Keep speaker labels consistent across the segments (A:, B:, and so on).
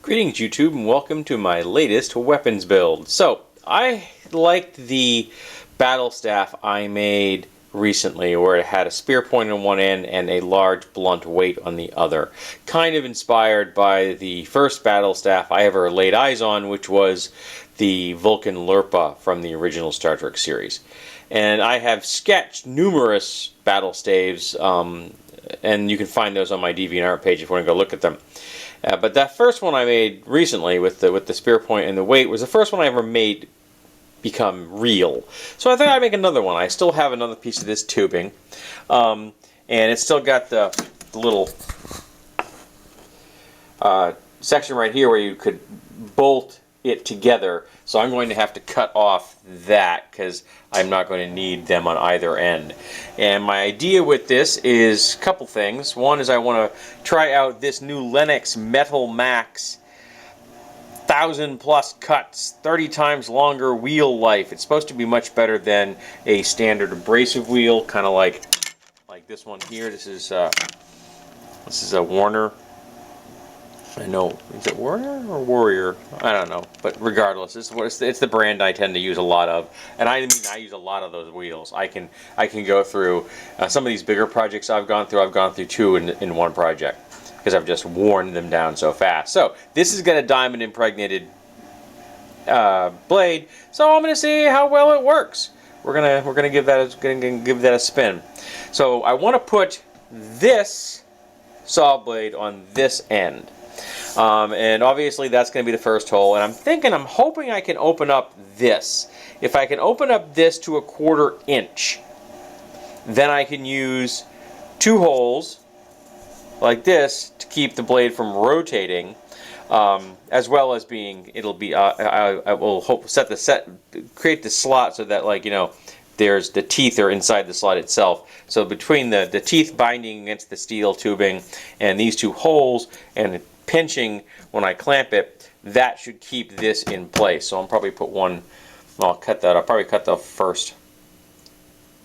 A: Greetings YouTube and welcome to my latest weapons build. So, I liked the Battlestaff I made recently where it had a spear point on one end and a large blunt weight on the other. Kind of inspired by the first Battlestaff I ever laid eyes on, which was the Vulcan Lurpa from the original Star Trek series. And I have sketched numerous battle staves, and you can find those on my DeviantArt page if you want to go look at them. But that first one I made recently with the spear point and the weight was the first one I ever made become real. So I thought I'd make another one. I still have another piece of this tubing, and it's still got the little section right here where you could bolt it together. So I'm going to have to cut off that because I'm not going to need them on either end. And my idea with this is a couple things. One is I want to try out this new Lennox Metal Max 1000+ cuts, 30 times longer wheel life. It's supposed to be much better than a standard abrasive wheel, kind of like this one here. This is a Warner. I know, is it Warrior or Warrior? I don't know, but regardless, it's the brand I tend to use a lot of, and I use a lot of those wheels. I can go through some of these bigger projects I've gone through two in one project because I've just worn them down so fast. So this has got a diamond impregnated blade, so I'm going to see how well it works. We're gonna give that a spin. So I want to put this saw blade on this end. And obviously that's going to be the first hole, and I'm hoping I can open up this. If I can open up this to 1/4 inch, then I can use 2 holes like this to keep the blade from rotating, as well as I will create the slot so that, there's the teeth are inside the slot itself. So between the teeth binding against the steel tubing and these 2 holes and pinching when I clamp it, that should keep this in place. So I'll probably put one, I'll probably cut the first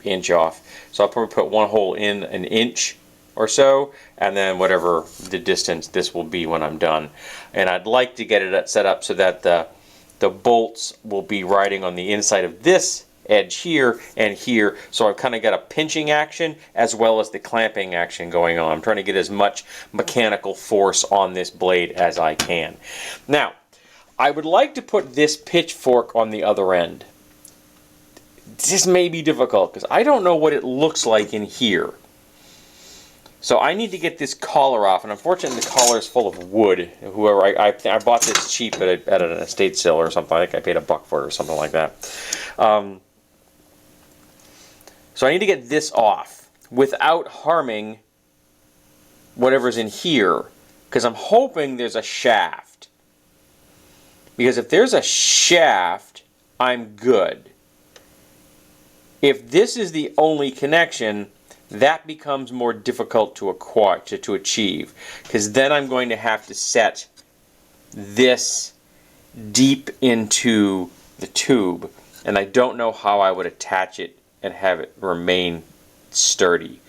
A: inch off. So I'll probably put 1 hole in 1 inch or so, and then whatever the distance this will be when I'm done. And I'd like to get it set up so that the bolts will be riding on the inside of this edge here and here, so I've kind of got a pinching action as well as the clamping action going on. I'm trying to get as much mechanical force on this blade as I can. Now, I would like to put this pitchfork on the other end. This may be difficult because I don't know what it looks like in here. So I need to get this collar off, and unfortunately the collar is full of wood. I bought this cheap at an estate sale or something. I think I paid $1 for it or something like that. So I need to get this off without harming whatever's in here, because I'm hoping there's a shaft. Because if there's a shaft, I'm good. If this is the only connection, that becomes more difficult to achieve, because then I'm going to have to set this deep into the tube, and I don't know how I would attach it and have it remain sturdy.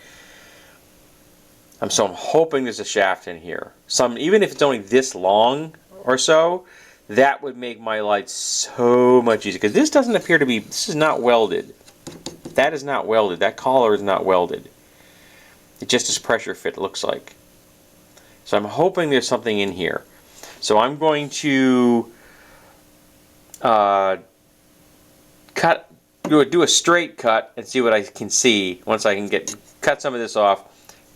A: So I'm hoping there's a shaft in here. Even if it's only this long or so, that would make my light so much easier, because this doesn't appear to be, this is not welded. That is not welded. That collar is not welded. It just is pressure fit, it looks like. So I'm hoping there's something in here. So I'm going to do a straight cut and see what I can see once I can cut some of this off,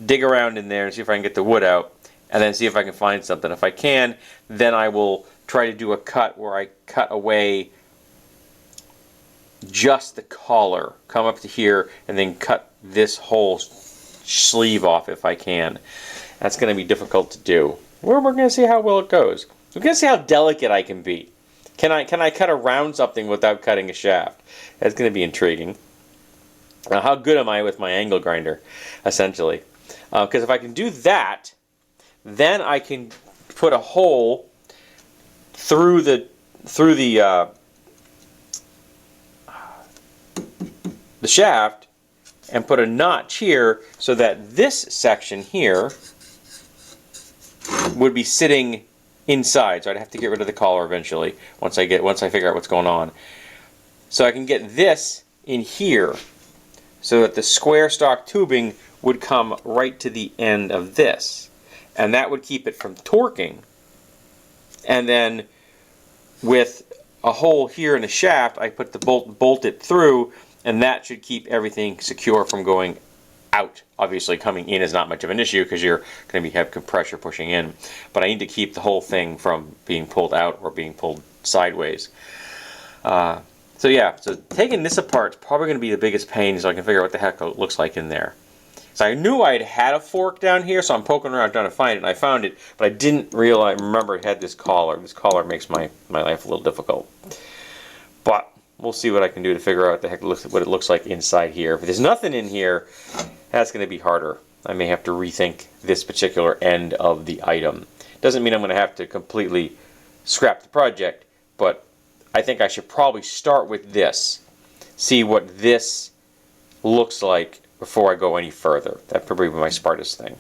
A: dig around in there and see if I can get the wood out, and then see if I can find something. If I can, then I will try to do a cut where I cut away just the collar, come up to here, and then cut this whole sleeve off if I can. That's going to be difficult to do. We're going to see how well it goes. We're going to see how delicate I can be. Can I cut around something without cutting a shaft? That's going to be intriguing. Now, how good am I with my angle grinder, essentially? Because if I can do that, then I can put a hole through the shaft and put a notch here so that this section here would be sitting inside, so I'd have to get rid of the collar eventually once I figure out what's going on. So I can get this in here so that the square stock tubing would come right to the end of this, and that would keep it from torquing. And then with a hole here in the shaft, I put the bolt it through, and that should keep everything secure from going out. Obviously coming in is not much of an issue because you're going to have pressure pushing in, but I need to keep the whole thing from being pulled out or being pulled sideways. So yeah, so taking this apart is probably going to be the biggest pain, so I can figure out what the heck it looks like in there. So I knew I had a fork down here, so I'm poking around trying to find it, and I found it, but I didn't remember it had this collar. This collar makes my life a little difficult. But we'll see what I can do to figure out what it looks like inside here. If there's nothing in here, that's going to be harder. I may have to rethink this particular end of the item. Doesn't mean I'm going to have to completely scrap the project, but I think I should probably start with this. See what this looks like before I go any further. That'd probably be my smartest thing.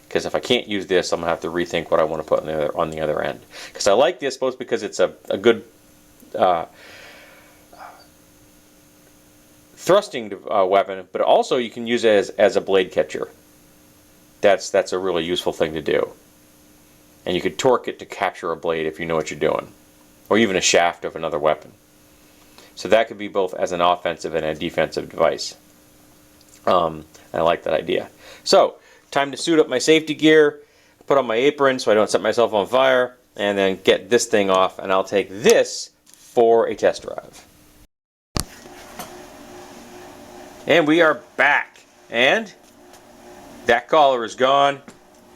A: Because if I can't use this, I'm going to have to rethink what I want to put on the other end. Because I like this both because it's a good thrusting weapon, but also you can use it as a blade catcher. That's a really useful thing to do. And you could torque it to capture a blade if you know what you're doing. Or even a shaft of another weapon. So that could be both as an offensive and a defensive device. And I like that idea. So, time to suit up my safety gear, put on my apron so I don't set myself on fire, and then get this thing off, and I'll take this for a test drive. And we are back. And that collar is gone,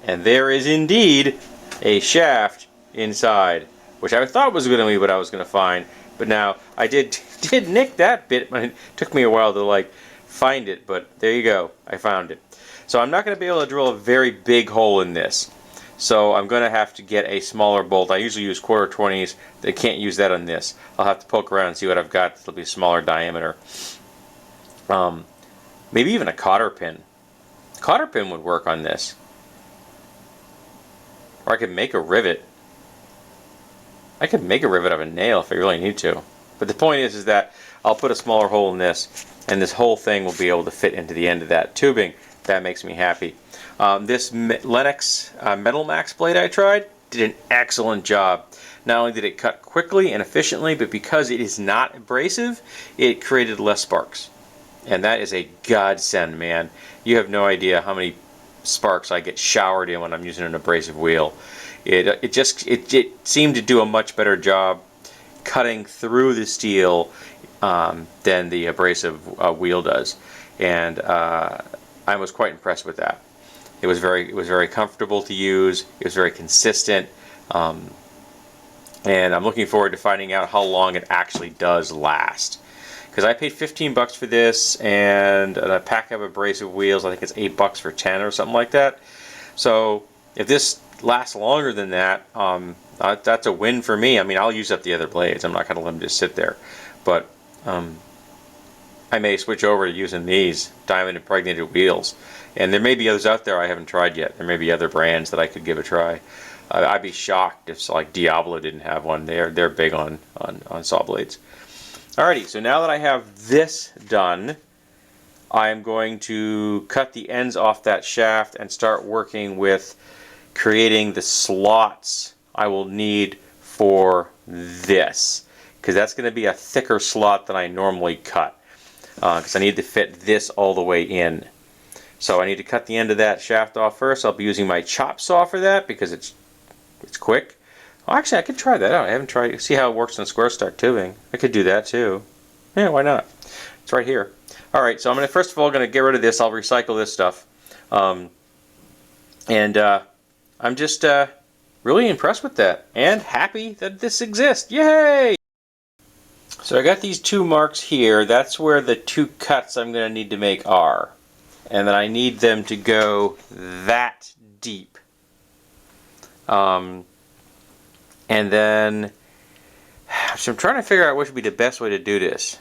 A: and there is indeed a shaft inside, which I thought was going to be what I was going to find, but now I did nick that bit. It took me a while to find it, but there you go, I found it. So I'm not going to be able to drill a very big hole in this, so I'm going to have to get a smaller bolt. I usually use 1/4-20s. They can't use that on this. I'll have to poke around and see what I've got. It'll be a smaller diameter. Maybe even a cotter pin. Cotter pin would work on this. Or I could make a rivet. I could make a rivet of a nail if I really need to. But the point is that I'll put a smaller hole in this, and this whole thing will be able to fit into the end of that tubing. That makes me happy. This Lennox Metal Max blade I tried did an excellent job. Not only did it cut quickly and efficiently, but because it is not abrasive, it created less sparks. And that is a godsend, man. You have no idea how many sparks I get showered in when I'm using an abrasive wheel. It seemed to do a much better job cutting through the steel than the abrasive wheel does, and I was quite impressed with that. It was very comfortable to use. It was very consistent, and I'm looking forward to finding out how long it actually does last. Because I paid $15 for this, and a pack of abrasive wheels, I think it's $8 for 10 or something like that. So if this lasts longer than that, that's a win for me. I mean, I'll use up the other blades. I'm not going to let them just sit there. But I may switch over to using these diamond impregnated wheels. And there may be others out there I haven't tried yet. There may be other brands that I could give a try. I'd be shocked if Diablo didn't have one. They're big on saw blades. Alrighty, so now that I have this done, I'm going to cut the ends off that shaft and start working with creating the slots I will need for this, because that's going to be a thicker slot than I normally cut, because I need to fit this all the way in. So I need to cut the end of that shaft off first. I'll be using my chop saw for that because it's quick. Oh, actually, I could try that out. I haven't tried. See how it works in square stock tubing. I could do that too. Yeah, why not? It's right here. All right, so I'm going to first of all get rid of this. I'll recycle this stuff, and I'm just really impressed with that and happy that this exists. Yay! So I got these two marks here. That's where the two cuts I'm going to need to make are, and then I need them to go that deep. And then, so I'm trying to figure out what would be the best way to do this.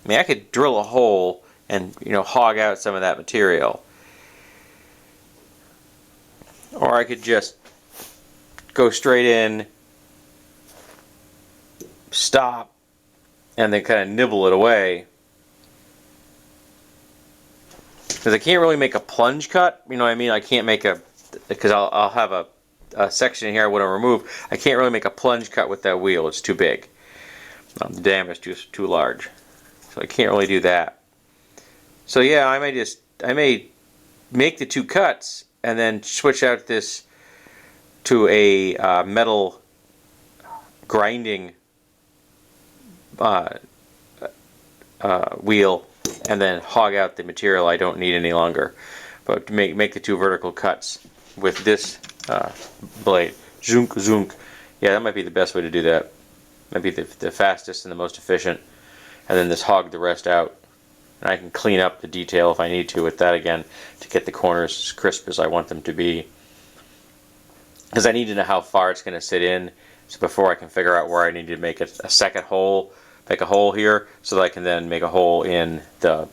A: I mean, I could drill a hole and, hog out some of that material. Or I could just go straight in, stop, and then kind of nibble it away. Because I can't really make a plunge cut, you know what I mean? I can't make a, because I'll have a section in here I want to remove. I can't really make a plunge cut with that wheel, it's too big. The diameter's just too large. So I can't really do that. So yeah, I may make the 2 cuts and then switch out this to a metal grinding wheel, and then hog out the material I don't need any longer. But to make the 2 vertical cuts with this blade. Zunk, zunk. Yeah, that might be the best way to do that. Might be the fastest and the most efficient. And then just hog the rest out. And I can clean up the detail if I need to with that again to get the corners as crisp as I want them to be. Because I need to know how far it's going to sit in, so before I can figure out where I need to make a second hole, make a hole here, so that I can then make a hole in the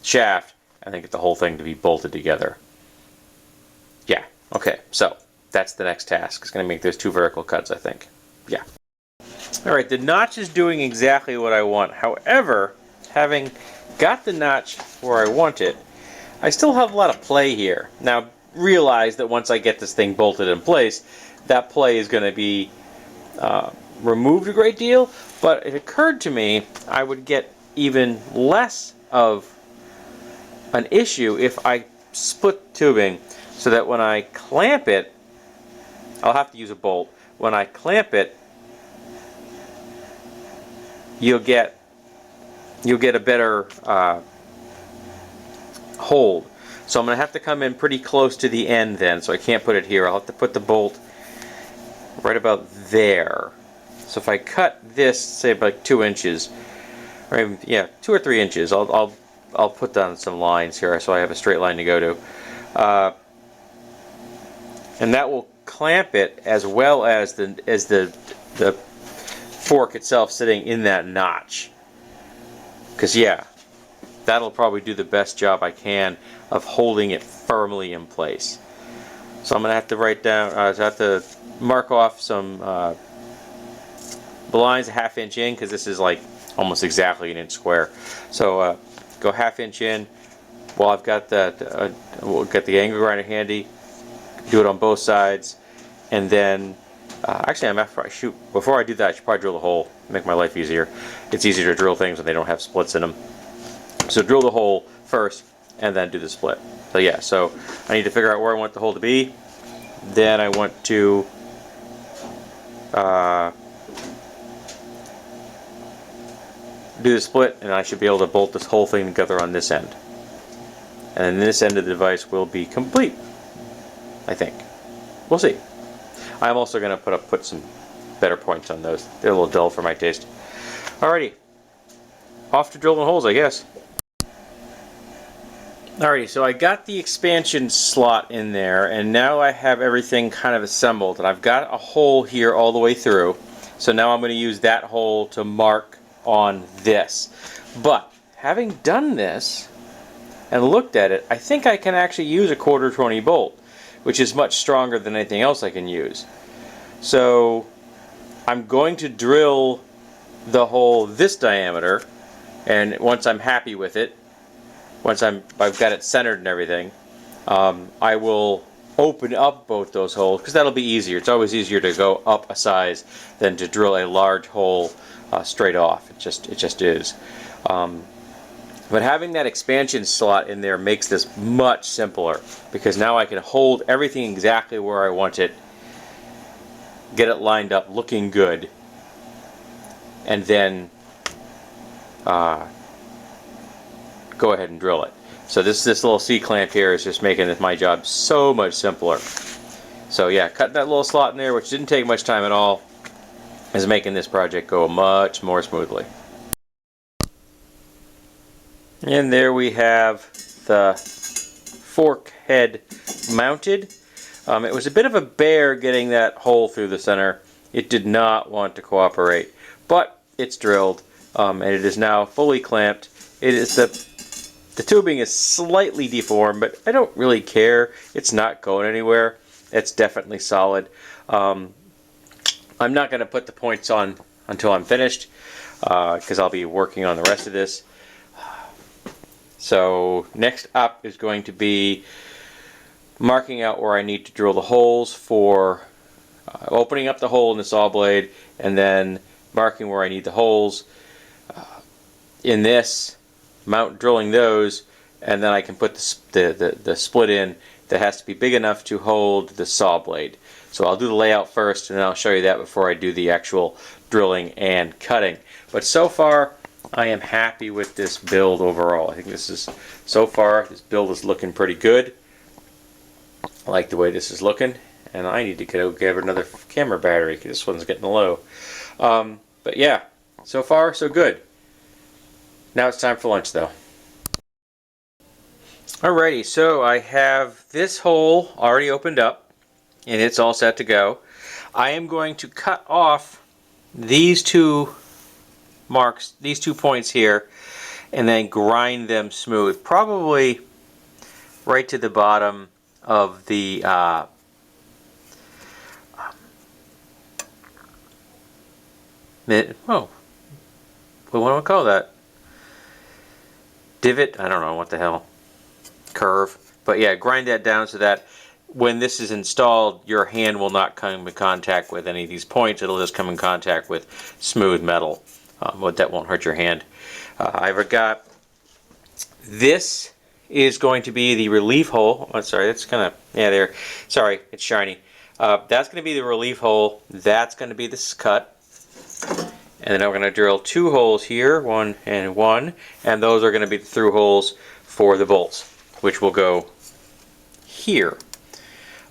A: shaft and then get the whole thing to be bolted together. Yeah, okay, so that's the next task. It's going to make those 2 vertical cuts, I think. Yeah. Alright, the notch is doing exactly what I want. However, having got the notch where I want it, I still have a lot of play here. Now, realize that once I get this thing bolted in place, that play is going to be removed a great deal, but it occurred to me I would get even less of an issue if I split tubing, so that when I clamp it, I'll have to use a bolt. When I clamp it, you'll get a better hold. So I'm going to have to come in pretty close to the end then, so I can't put it here. I'll have to put the bolt right about there. So if I cut this, say like 2 inches, or even, yeah, 2 or 3 inches, I'll put down some lines here so I have a straight line to go to, and that will clamp it as well as the fork itself sitting in that notch. Because yeah, that'll probably do the best job I can of holding it firmly in place. So I'm going to have to write down, I have to mark off some lines a ½ inch in, because this is like almost exactly 1 inch square. So go ½ inch in. Well, I've got that, we'll get the angle grinder handy, do it on both sides, and then actually before I do that I should probably drill the hole, make my life easier. It's easier to drill things when they don't have splits in them. So drill the hole first and then do the split. So yeah, so I need to figure out where I want the hole to be. Then I want to do the split, and I should be able to bolt this whole thing together on this end. And then this end of the device will be complete, I think. We'll see. I'm also going to put some better points on those. They're a little dull for my taste. Alrighty. Off to drilling holes, I guess. Alrighty, so I got the expansion slot in there, and now I have everything kind of assembled. And I've got a hole here all the way through. So now I'm going to use that hole to mark on this. But having done this and looked at it, I think I can actually use a 1/4 bolt, which is much stronger than anything else I can use. So I'm going to drill the hole this diameter, and once I'm happy with it, once I've got it centered and everything, I will open up both those holes, because that'll be easier. It's always easier to go up a size than to drill a large hole straight off. It just is. But having that expansion slot in there makes this much simpler, because now I can hold everything exactly where I want it, get it lined up looking good, and then go ahead and drill it. So this little C-clamp here is just making my job so much simpler. So yeah, cutting that little slot in there, which didn't take much time at all, is making this project go much more smoothly. And there we have the fork head mounted. It was a bit of a bear getting that hole through the center. It did not want to cooperate, but it's drilled, and it is now fully clamped. It is the tubing is slightly deformed, but I don't really care. It's not going anywhere. It's definitely solid. I'm not going to put the points on until I'm finished, because I'll be working on the rest of this. So next up is going to be marking out where I need to drill the holes for opening up the hole in the saw blade, and then marking where I need the holes in this, drilling those, and then I can put the split in that has to be big enough to hold the saw blade. So I'll do the layout first, and then I'll show you that before I do the actual drilling and cutting. But so far, I am happy with this build overall. I think so far, this build is looking pretty good. I like the way this is looking, and I need to go get another camera battery because this one's getting low. But yeah, so far so good. Now it's time for lunch though. Alrighty, so I have this hole already opened up and it's all set to go. I am going to cut off these two marks, these 2 points here, and then grind them smooth, probably right to the bottom of the what do I call that? Divot? I don't know what the hell. Curve. But yeah, grind that down so that when this is installed, your hand will not come in contact with any of these points. It'll just come in contact with smooth metal. But that won't hurt your hand. I've got this is going to be the relief hole. Oh, sorry, that's kind of, yeah, there. Sorry, it's shiny. That's going to be the relief hole. That's going to be this cut. And then I'm going to drill 2 holes here, 1 and 1, and those are going to be the through holes for the bolts, which will go here.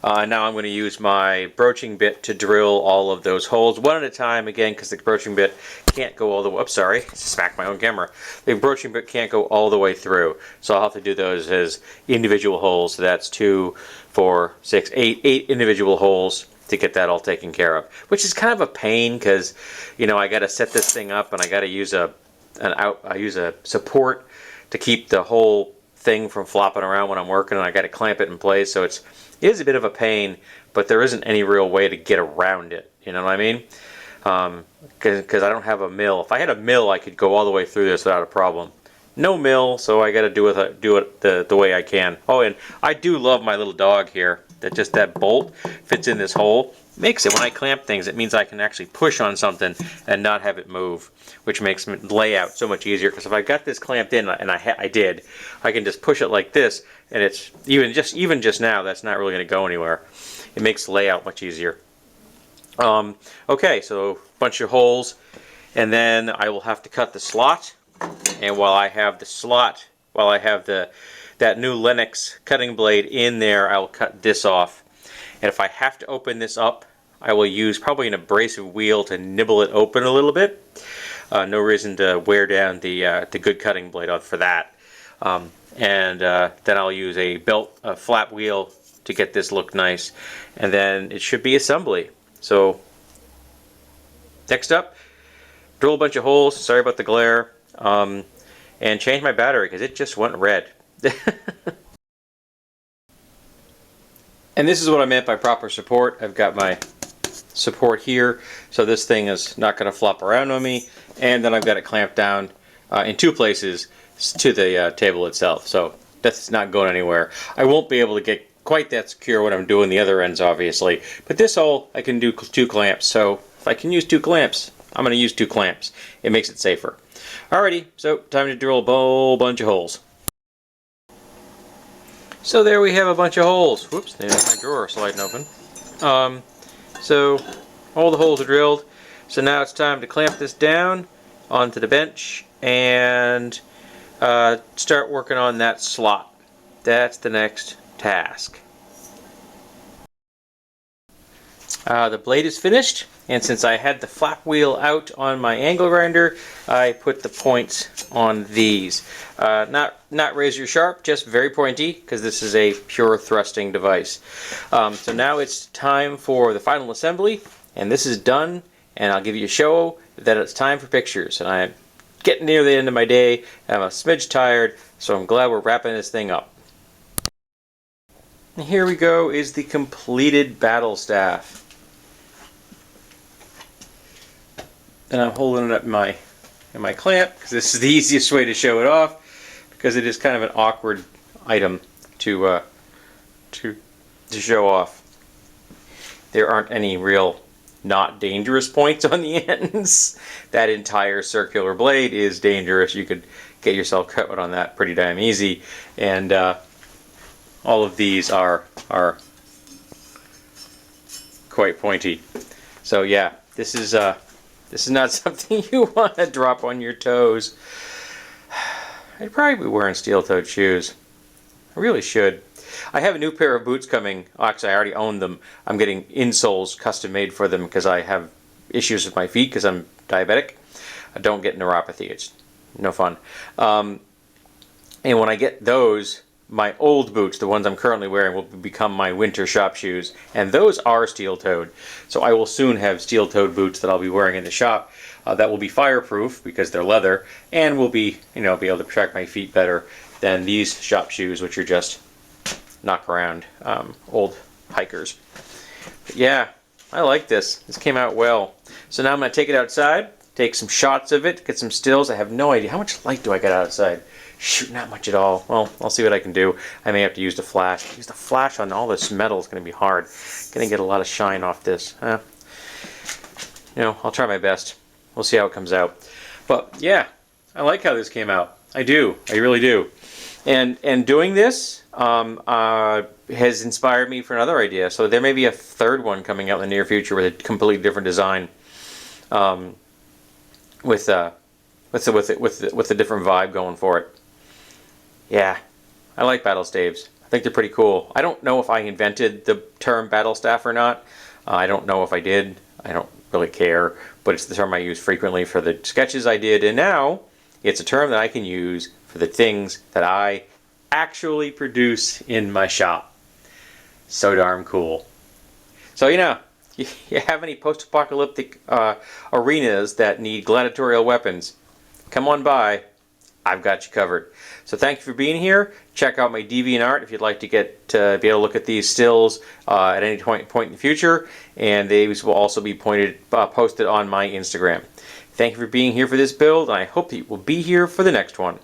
A: Now I'm going to use my broaching bit to drill all of those holes one at a time, again, because the broaching bit can't go all the way. Oops, sorry, smacked my own camera. The broaching bit can't go all the way through, so I'll have to do those as individual holes. So that's 2, 4, 6, 8 individual holes to get that all taken care of, which is kind of a pain because, you know, I got to set this thing up and I got to use a support to keep the whole thing from flopping around when I'm working, and I got to clamp it in place. So it is a bit of a pain, but there isn't any real way to get around it. You know what I mean? Because I don't have a mill. If I had a mill, I could go all the way through this without a problem. No mill, so I got to do it the way I can. Oh, and I do love my little dog here. That bolt fits in this hole. Makes it, when I clamp things, it means I can actually push on something and not have it move, which makes the layout so much easier. Because if I got this clamped in, and I did, I can just push it like this, and it's even just now, that's not really going to go anywhere. It makes the layout much easier. Okay, so a bunch of holes, and then I will have to cut the slot. And while I have the slot, while I have that new Lennox cutting blade in there, I will cut this off. And if I have to open this up, I will use probably an abrasive wheel to nibble it open a little bit. No reason to wear down the good cutting blade for that. Then I'll use a flap wheel to get this look nice. And then it should be assembly. So next up, drill a bunch of holes. Sorry about the glare. And change my battery because it just went red. And this is what I meant by proper support. I've got my support here, so this thing is not going to flop around on me. And then I've got it clamped down in 2 places to the table itself, so that's not going anywhere. I won't be able to get quite that secure when I'm doing the other ends, obviously. But this hole, I can do 2 clamps, so if I can use 2 clamps, I'm going to use 2 clamps. It makes it safer. Alrighty, so time to drill a whole bunch of holes. So there we have a bunch of holes. Whoops, there's my drawer sliding open. So all the holes are drilled. So now it's time to clamp this down onto the bench and start working on that slot. That's the next task. The blade is finished, and since I had the flap wheel out on my angle grinder, I put the points on these. Not razor sharp, just very pointy, because this is a pure thrusting device. So now it's time for the final assembly, and this is done, and I'll give you a show that it's time for pictures. And I'm getting near the end of my day, I'm a smidge tired, so I'm glad we're wrapping this thing up. And here we go, is the completed Battlestaff. And I'm holding it up in my clamp because this is the easiest way to show it off, because it is kind of an awkward item to show off. There aren't any real not dangerous points on the ends. That entire circular blade is dangerous. You could get yourself cut on that pretty damn easy. And all of these are quite pointy. So yeah, this is not something you want to drop on your toes. I'd probably be wearing steel-toed shoes. I really should. I have a new pair of boots coming. Actually, I already own them. I'm getting insoles custom made for them because I have issues with my feet because I'm diabetic. I don't get neuropathy. It's no fun. And when I get those, my old boots, the ones I'm currently wearing, will become my winter shop shoes. And those are steel-toed. So I will soon have steel-toed boots that I'll be wearing in the shop that will be fireproof because they're leather, and will be, be able to protect my feet better than these shop shoes, which are just knock around old hikers. But yeah, I like this. This came out well. So now I'm going to take it outside, take some shots of it, get some stills. I have no idea. How much light do I get outside? Shoot, not much at all. Well, I'll see what I can do. I may have to use the flash. Use the flash on all this metal is going to be hard. Going to get a lot of shine off this. I'll try my best. We'll see how it comes out. But yeah, I like how this came out. I do. I really do. And doing this has inspired me for another idea. So there may be a third one coming out in the near future with a completely different design, with a different vibe going for it. Yeah, I like battle staves. I think they're pretty cool. I don't know if I invented the term Battlestaff or not. I don't know if I did. I don't really care. But it's the term I use frequently for the sketches I did, and now it's a term that I can use for the things that I actually produce in my shop. So darn cool. So you have any post-apocalyptic arenas that need gladiatorial weapons, come on by. I've got you covered. So thank you for being here. Check out my DeviantArt if you'd like to be able to look at these stills at any point in the future, and these will also be posted on my Instagram. Thank you for being here for this build, and I hope that you will be here for the next one.